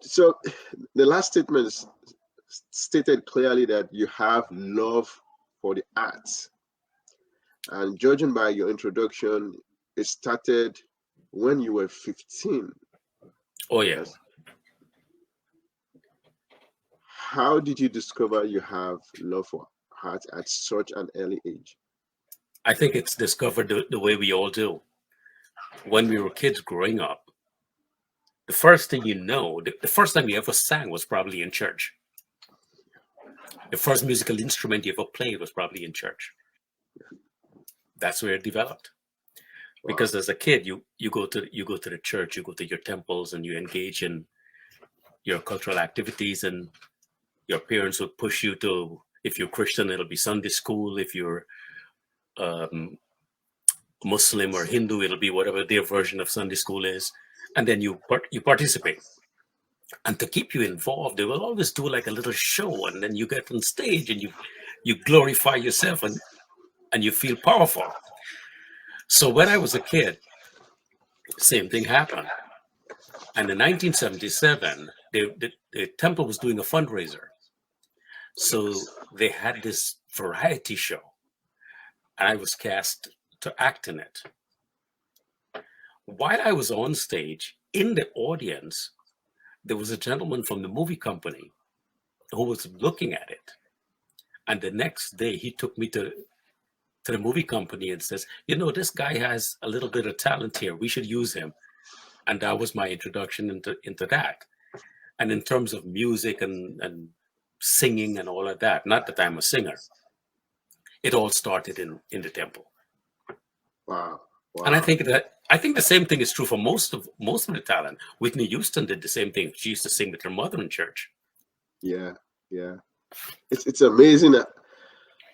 So the last statement stated clearly that you have love for the arts. And judging by your introduction, it started when you were 15. Oh yeah. Yes. How did you discover you have love for art at such an early age? I think it's discovered the way we all do. When we were kids growing up, the first thing you know, the first time you ever sang was probably in church. The first musical instrument you ever played was probably in church. That's where it developed. Wow. Because as a kid, you go to the church, you go to your temples, and you engage in your cultural activities, and your parents would push you to. If you're Christian, it'll be Sunday school. If you're um, Muslim or Hindu, it'll be whatever their version of Sunday school is, and then you participate. And to keep you involved, they will always do like a little show, and then you get on stage and you glorify yourself, and you feel powerful. So when I was a kid, same thing happened. And in 1977, the temple was doing a fundraiser. So they had this variety show, and I was cast to act in it. While I was on stage, in the audience, there was a gentleman from the movie company who was looking at it. And the next day, he took me to the movie company and says, this guy has a little bit of talent here. We should use him. And that was my introduction into that. And in terms of music and singing and all of that, not that I'm a singer, it all started in the temple. Wow. Wow. And I think the same thing is true for most of the talent. Whitney Houston did the same thing. She used to sing with her mother in church. Yeah, yeah. It's amazing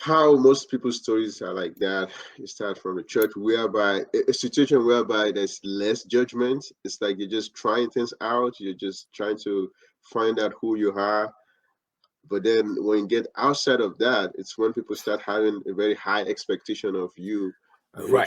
how most people's stories are like that. You start from the church, whereby a situation whereby there's less judgment. It's like you're just trying things out. You're just trying to find out who you are. But then when you get outside of that, it's when people start having a very high expectation of you and what Right.